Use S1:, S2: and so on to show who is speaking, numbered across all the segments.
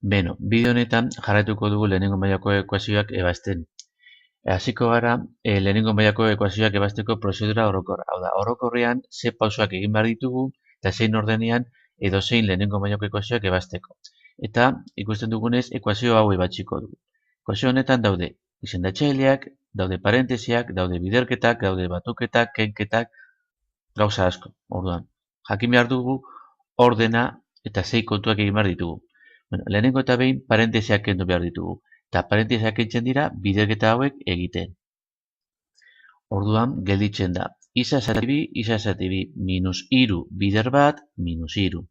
S1: Beno, bideo honetan jarraituko dugu lehenengo mailako ekuazioak ebazten. Hasiko gara lehenengo mailako ekuazioak ebazteko prozedura orokorra. Hau da, orokorrean ze pausoak egin behar ditugu eta zein ordenean edozein lehenengo mailako ekuazioak ebazteko. Eta ikusten dugunez ekuazio hau ebatziko dugu. Ekuazio honetan daude izendatzaileak, daude parentesiak, daude biderketak, daude batuketak, kenketak, gauza asko. Orduan, jakin behar dugu ordena eta zei kontuak egin behar ditugu. Bueno, lehenengo eta behin parentesiak kendu behar ditugu. Eta parentesiak kentzen dira biderketa hauek egiten. Orduan, gelditzen da. Isa zati bi, minus iru bider bat, minus iru.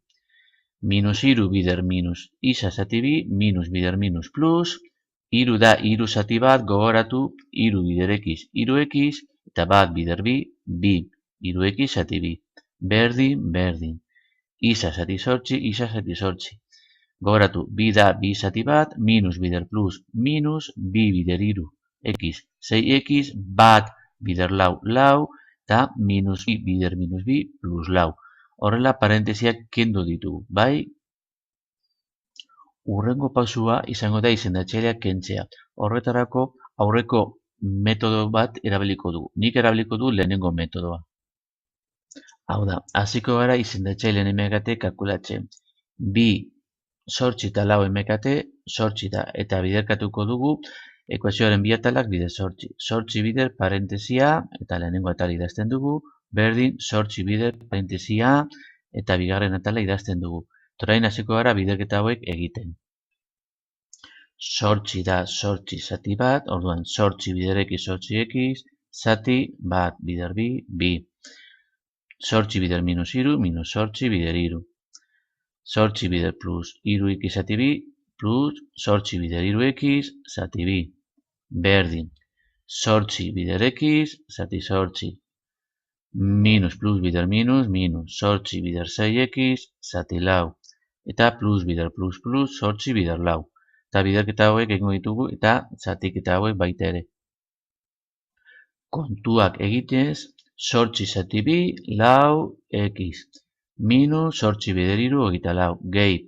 S1: Minus iru bider minus isa zati bi, minus bider minus plus. Iru da iru zati bat, gogoratu, iru bider ekiz, iru ekiz, eta bat bider bi, bi. Iru ekiz zati bi. Berdin, berdin. Isa zati sortzi. Gogoratu, bi da bi zati bat, minus bider plus, minus, bi bider iru, ekiz, zei ekiz, bat bider lau, lau, eta minus bi bider minus bi, plus lau. Horrela, parentesiak kendu ditugu, bai? Hurrengo pausua izango da izendatzaileak kentzea. Horretarako, aurreko metodo bat erabiliko dugu. Nik erabiliko du lehenengo metodoa. Hau da, hasiko gara izendatzaileen emekate kalkulatzen. Bi sortzi eta lau emekate, sortzi da, eta biderkatuko dugu ekuazioaren bi atalak bider sortzi. Sortzi bider parentesia, eta lehenengo atala idazten dugu, berdin sortzi bider parentesia, eta bigarren atala idazten dugu. Orain hasiko gara biderketa hauek egiten. Sortzi da sortzi zati bat, orduan sortzi bider ekiz, sortzi ekiz, zati bat bider bi, bi. Sortzi bider minus iru, minus sortzi bider iru. Sortzi bider plus iru ekiz zati bi, plus sortzi bider iru ekiz zati bi. Berdin. Sortzi bider ekiz zati sortzi. Minus plus bider minus, minus. Sortzi bider zei ekiz zati lau. Eta plus bider plus plus, sortzi bider lau. Eta biderketa hauek egingo ditugu eta zatiketa hauek baita ere. Kontuak egitez, sortzi zati bi, lau ekiz. Minus sortzi bider iru, hogeita lau, gehi,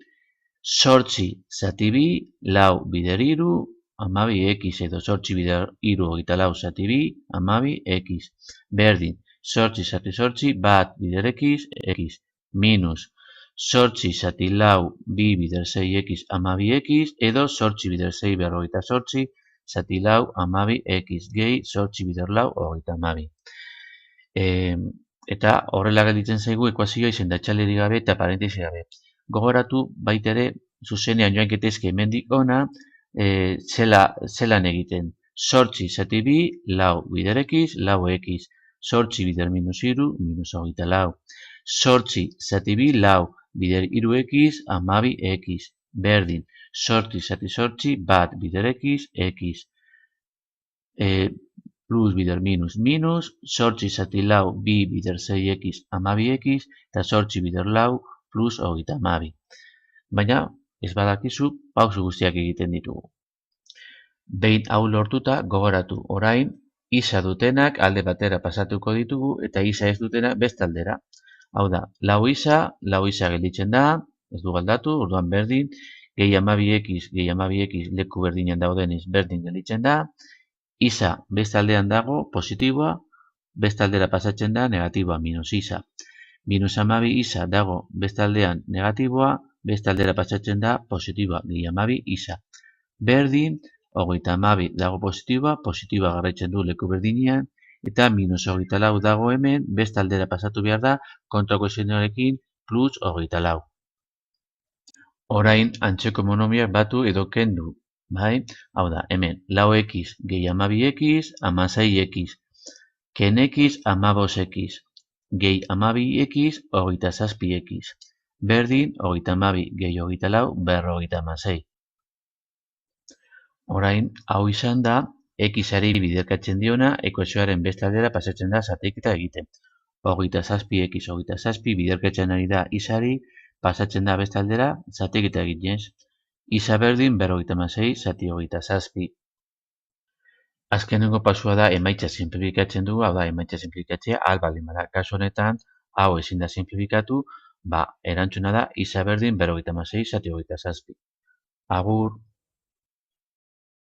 S1: sortzi zati bi, lau bider iru, amabi ekiz, edo sortzi bider iru, hogeita lau zati bi, amabi ekiz. Berdin, sortzi zati sortzi, bat bider ekiz, ekiz. Minus, sortzi zati lau, bi bider zei ekiz, amabi ekiz, edo sortzi bider zei behar hogeita sortzi, zati lau, amabi ekiz, gehi, sortzi bider lau, hogeita amabi. Eta horrela gelditzen zaigu ekuazioa izendatzailerik gabe eta parentesi gabe. Gogoratu baita ere zuzenean joan getezke hemendik ona zelan egiten. Sortzi zati bi, lau bider ekiz, lau ekiz. Sortzi bider minus iru, minus hogeita lau. Sortzi zati bi, lau bider iru ekiz, amabi ekiz. Berdin. Sortzi zati sortzi, bat bider ekiz, ekiz. Plus bider minus minus, sortzi zati lau, bi bider zei ekiz, amabi ekiz, eta sortzi bider lau, plus hogeita amabi. Baina, ez badakizu, pausu guztiak egiten ditugu. Behin hau lortuta, gogoratu, orain, isa dutenak alde batera pasatuko ditugu, eta isa ez dutenak beste aldera. Hau da, lau isa gelditzen da, ez du galdatu, orduan berdin, gehi amabi ekiz leku berdinean daudeniz berdin gelditzen da, isa beste aldean dago positiboa, beste aldera pasatzen da negatiboa, minus isa. Minus amabi isa dago beste aldean negatiboa, beste aldera pasatzen da positiboa, gehi amabi isa. Berdin, hogeita amabi dago positiboa garraitzen du leku berdinean, eta minus hogeita lau dago hemen, beste aldera pasatu behar da, kontrako signoarekin plus hogeita lau. Orain, antzeko monomiak batu edo kendu. Bai, hau da, hemen, lau ekiz, gehi amabi ekiz, amasei ekiz. Ken ekiz, amabos ekiz. Gehi amabi ekiz, hogeita zazpi ekiz. Berdin, hogeita amabi, gehi hogeita lau, berrogeita amasei. Orain, hau izan da, ekizari biderkatzen diona, ekuazioaren beste aldera pasatzen da zatiketa egiten. Hogeita zazpi ekiz, hogeita zazpi, biderkatzen ari da isari, pasatzen da beste aldera zatiketa egiten. Isa berdin, berrogeita amasei, zati hogeita zazpi. Azkenengo pasua da emaitza simplifikatzen dugu, hau da emaitza simplifikatzea ahal baldin bada. Kasu honetan, hau ezin da simplifikatu, erantzuna da isa berdin, berrogeita amasei, zati hogeita zazpi. Agur.